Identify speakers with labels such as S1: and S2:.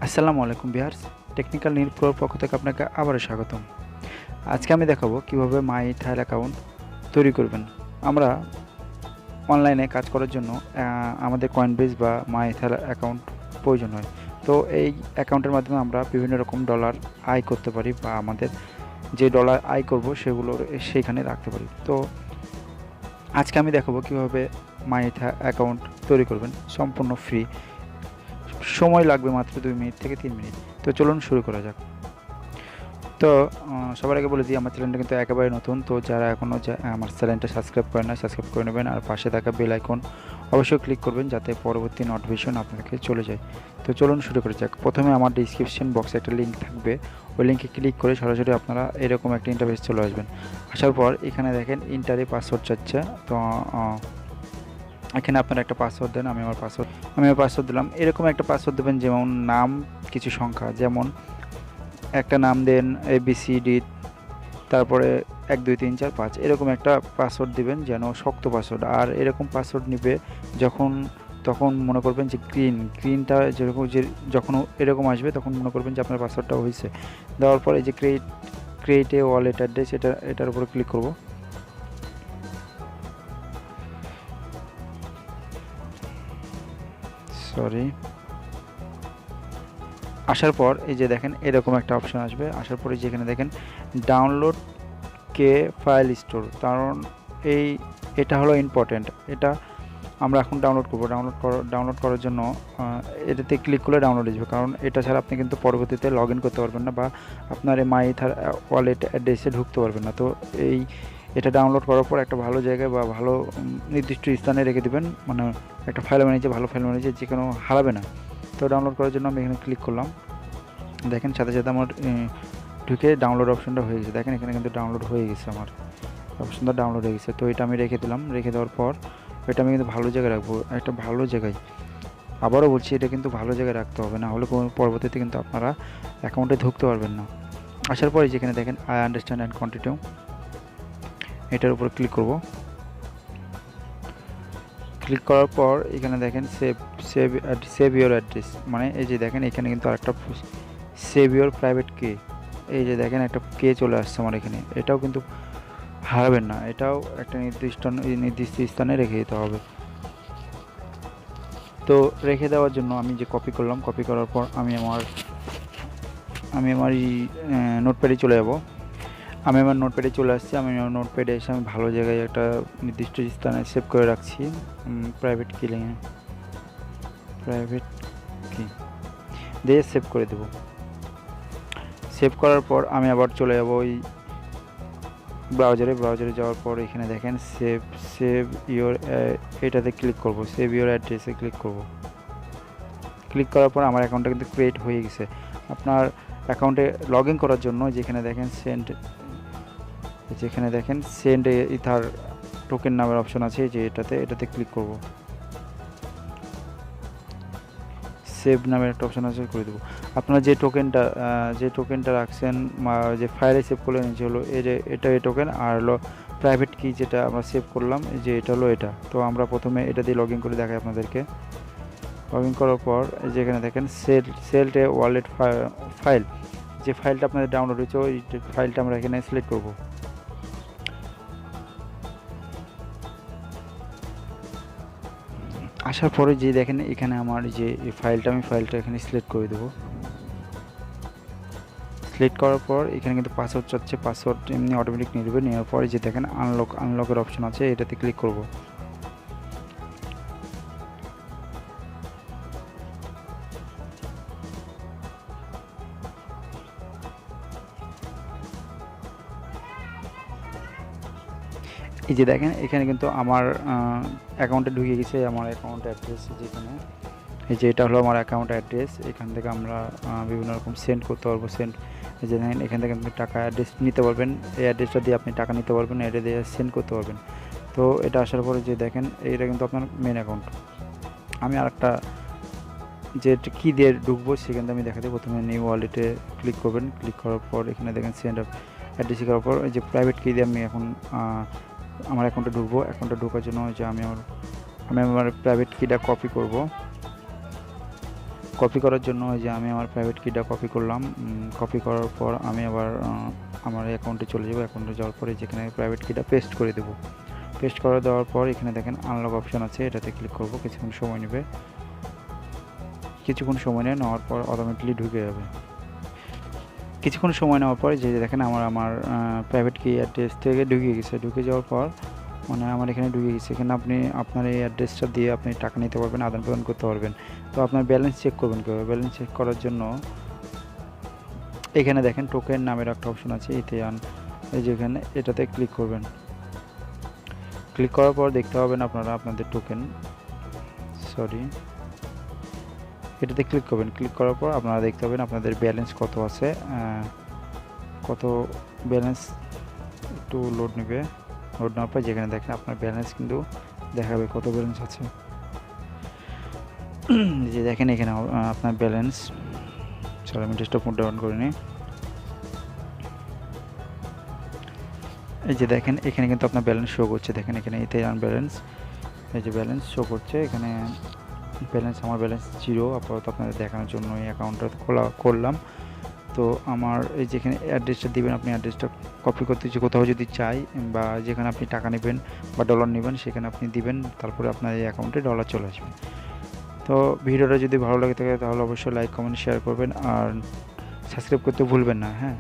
S1: আসসালামু আলাইকুম viewers, technical news প্রোর পক্ষ থেকে আপনাকে আবারও স্বাগতম। আজকে আমি দেখাবো কিভাবে মাইথার অ্যাকাউন্ট তৈরি করবেন। আমরা অনলাইনে কাজ করার জন্য আমাদের কয়েনবেস বা মাইথার অ্যাকাউন্ট প্রয়োজন হয়। তো এই অ্যাকাউন্টের মাধ্যমে আমরা বিভিন্ন রকম ডলার আয় করতে পারি বা আমাদের যে ডলার আয় করব সেগুলো সেইখানে রাখতে পারি। তো আজকে আমি দেখাবো কিভাবে মাইথা অ্যাকাউন্ট তৈরি করবেন, সম্পূর্ণ ফ্রি। সময় লাগবে মাত্র 2 মিনিট থেকে 3 মিনিট। তো চলুন শুরু করা যাক। তো সবার আগে বলে দিই, আমার চ্যানেলটা কিন্তু একেবারে নতুন। তো যারা এখনও আমার চ্যানেলটা সাবস্ক্রাইব করেন না, সাবস্ক্রাইব করে নেবেন। আর পাশে থাকা বেল আইকন অবশ্যই ক্লিক করবেন যাতে পরবর্তী নোটিফিকেশন আপনাকে চলে যায়। তো চলুন শুরু করা যাক। প্রথমে আমার ডিসক্রিপশন বক্সে একটা লিঙ্ক থাকবে, ওই লিঙ্কে ক্লিক করে সরাসরি আপনারা এরকম একটা ইন্টারফেস চলে আসবেন। আসার পর এখানে দেখেন ইন্টারে পাসওয়ার্ড চাচ্ছে। তো এখানে আপনারা একটা পাসওয়ার্ড দেন। আমি আমার পাসওয়ার্ড দিলাম। এরকম একটা পাসওয়ার্ড দেবেন, যেমন নাম, কিছু সংখ্যা, যেমন একটা নাম দেন ABCD, তারপরে 1 2 3 4 5 এরকম একটা পাসওয়ার্ড দিবেন, যেন শক্ত পাসওয়ার্ড। আর এরকম পাসওয়ার্ড নিবে তখন মনে করবেন যে গ্রিনটা যখন এরকম আসবে তখন মনে করবেন যে আপনার পাসওয়ার্ডটা হয়েছে। দেওয়ার পর এই যে ক্রিয়েট এ ওয়ালেট অ্যাড্রেস, এটার উপরে ক্লিক করব। সরি। আসার পর এই যে দেখেন এরকম একটা অপশন আসবে। আসার পরে যেখানে দেখেন ডাউনলোড কে ফাইল স্টোর, কারণ এটা হলো ইম্পর্টেন্ট। এটা আমরা এখন ডাউনলোড করব। ডাউনলোড করার জন্য এটাতে ক্লিক করলে ডাউনলোড আসবে, কারণ এটা ছাড়া আপনি কিন্তু পরবর্তীতে লগ ইন করতে পারবেন না বা আপনার এই মাইথার ওয়ালেট অ্যাড্রেসে ঢুকতে পারবেন না। তো এটা ডাউনলোড করার পর একটা ভালো জায়গায় বা ভালো নির্দিষ্ট স্থানে রেখে দেবেন, মানে একটা ফাইল ম্যানেজার, ভালো ফাইল ম্যানেজার, যে কোনো হারাবে না। তো ডাউনলোড করার জন্য আমি এখানে ক্লিক করলাম। দেখেন সাথে সাথে আমার ঢুকে ডাউনলোড অপশনটা হয়ে গেছে। দেখেন এখানে কিন্তু ডাউনলোড হয়ে গেছে, আমার অপশনটা ডাউনলোড হয়ে গেছে। তো এটা আমি রেখে দিলাম। রেখে দেওয়ার পর এটা আমি কিন্তু ভালো জায়গায় রাখবো, একটা ভালো জায়গায়। আবারও বলছি, এটা কিন্তু ভালো জায়গায় রাখতে হবে, না হলে কোনো পরবর্তীতে কিন্তু আপনারা অ্যাকাউন্টে ঢুকতে পারবেন না। আসার পরে যেখানে দেখেন আই আন্ডারস্ট্যান্ড অ্যান্ড কন্টিনিউ, এটার উপর ক্লিক করব। ক্লিক করার পর এখানে দেখেন সেভ ইউর অ্যাড্রেস, মানে এই যে দেখেন এখানে কিন্তু আরেকটা সেভ ইউর প্রাইভেট কে, এই যে দেখেন একটা কে চলে আসছে আমার এখানে। এটাও কিন্তু হারাবেন না, এটাও একটা নির্দিষ্ট স্থানে রেখে দিতে হবে। তো রেখে দেওয়ার জন্য আমি যে কপি করলাম, কপি করার পর আমি আমার নোটপ্যাডে চলে যাব। আমি আমার নোটপ্যাডে চলে আসছি। আমি আমার নোটপ্যাডে এসে আমি ভালো জায়গায় একটা নির্দিষ্ট স্থানে সেভ করে রাখছি। প্রাইভেট কি দিয়ে সেভ করে দেব। সেভ করার পর আমি আবার চলে যাব ওই ব্রাউজারে যাওয়ার পর এখানে দেখেন সেভ ইওর, এটাতে ক্লিক করব। সেভ ইওর অ্যাড্রেসে ক্লিক করব। ক্লিক করার পর আমার অ্যাকাউন্টটা কিন্তু ক্রিয়েট হয়ে গেছে। আপনার অ্যাকাউন্টে লগ ইন করার জন্য যেখানে দেখেন সেন্ড ইথার টোকেন নামের অপশন আছে, যে এটাতে ক্লিক করব। সেভ নামের একটা অপশন আছে, করে দেবো। আপনারা যে টোকেনটা রাখছেন, যে ফাইলে সেভ করলেন, যে হলো এটা এই টোকেন, আর হলো প্রাইভেট কি যেটা আমরা সেভ করলাম, যে এটা হলো এটা। তো আমরা প্রথমে এটা দিয়ে লগ ইন করে দেখাই আপনাদেরকে। লগ ইন করার পর যেখানে দেখেন সেলটে ওয়ালেট ফাইল, যে ফাইলটা আপনাদের ডাউনলোড হয়েছে ওই ফাইলটা আমরা এখানে সিলেক্ট করব। আসার পরে যে দেখেন এখানে আমার যে আমি ফাইলটা এখানে সিলেক্ট করে দেবো। সিলেক্ট করার পর এখানে কিন্তু পাসওয়ার্ড চাচ্ছে, পাসওয়ার্ড এমনি অটোমেটিক নিয়ে নেবে। নেওয়ার পরে যে দেখেন আনলকের অপশন আছে, এটাতে ক্লিক করব। এই যে দেখেন এখানে কিন্তু আমার অ্যাকাউন্টে ঢুকে গেছে, আমার অ্যাকাউন্ট অ্যাড্রেস যেখানে, এই যে এটা হলো আমার অ্যাকাউন্ট অ্যাড্রেস। এখান থেকে আমরা বিভিন্ন রকম সেন্ড করতে পারবো। এই যে দেখেন এখান থেকে আপনি টাকা অ্যাড্রেস নিতে পারবেন, এই অ্যাড্রেসটা দিয়ে আপনি টাকা নিতে পারবেন, এটা দিয়ে সেন্ড করতে পারবেন। তো এটা আসার পরে যে দেখেন এটা কিন্তু আপনার মেন অ্যাকাউন্ট। আমি আরেকটা যে কী দিয়ে ঢুকবো সেখান থেকে আমি দেখাতে, প্রথমে নিউ ওয়ালেটে ক্লিক করবেন। ক্লিক করার পর এখানে দেখেন সেন্ড অ্যাড্রেস করার পর এই যে প্রাইভেট কি দিয়ে আমি এখন আমার অ্যাকাউন্টে ঢুকবো। অ্যাকাউন্টে ঢোকার জন্য যে আমি আমার প্রাইভেট কিটা কপি করব। কপি করার জন্য ওই যে আমি আমার প্রাইভেট কিটা কপি করলাম। কপি করার পর আমি আবার আমার অ্যাকাউন্টে চলে যাব। অ্যাকাউন্টে যাওয়ার পরে যেখানে প্রাইভেট কিটা পেস্ট করে দেবো। পেস্ট করে দেওয়ার পর এখানে দেখেন আনলক অপশন আছে, এটাতে ক্লিক করব। কিছুক্ষণ সময় নেবে, কিছুক্ষণ সময় নেওয়ার পর অটোমেটিকলি ঢুকে যাবে। কিছুক্ষণ সময় নেওয়ার পর যে দেখেন আমার প্রাইভেট কি অ্যাড্রেস থেকে ঢুকে গেছে। ঢুকে যাওয়ার পর মানে আমার এখানে ঢুকে গেছে। এখানে আপনি আপনার এই অ্যাড্রেসটা দিয়ে আপনি টাকা নিতে পারবেন, আদান প্রদান করতে পারবেন। তো আপনার ব্যালেন্স চেক করবেন কীভাবে? ব্যালেন্স চেক করার জন্য এখানে দেখেন টোকেন নামের একটা অপশন আছে, এতে এই যে এখানে এটাতে ক্লিক করবেন। ক্লিক করার পর দেখতে পাবেন আপনারা আপনাদের টোকেন, এটাতে ক্লিক করবেন। ক্লিক করার পর আপনারা দেখতে পাবেন আপনাদের ব্যালেন্স কত আছে, কত ব্যালেন্স একটু লোড নেবে। লোড নেওয়ার পর যেখানে দেখেন আপনার ব্যালেন্স কিন্তু দেখাবে কত ব্যালেন্স আছে। যে দেখেন এখানে আপনার ব্যালেন্স, আমি ডেস্কটপ মোড ডাউন করে নিই। এই যে দেখেন এখানে কিন্তু আপনার ব্যালেন্স শো করছে। দেখেন এখানে এতে ব্যালেন্স, এই যে ব্যালেন্স শো করছে এখানে ব্যালেন্স। আমার ব্যালেন্স 0 আপাতত আপনাদের দেখানোর জন্য এই অ্যাকাউন্টটা করলাম। তো আমার এই যেখানে অ্যাড্রেসটা দিবেন, আপনি অ্যাড্রেসটা কপি করতে কোথাও যদি চাই বা যেখানে আপনি টাকা নেবেন বা ডলার নেবেন সেখানে আপনি দিবেন, তারপরে আপনার এই অ্যাকাউন্টে ডলার চলে আসবে। তো ভিডিওটা যদি ভালো লাগে থাকে তাহলে অবশ্যই লাইক কমেন্ট শেয়ার করবেন আর সাবস্ক্রাইব করতে ভুলবেন না। হ্যাঁ।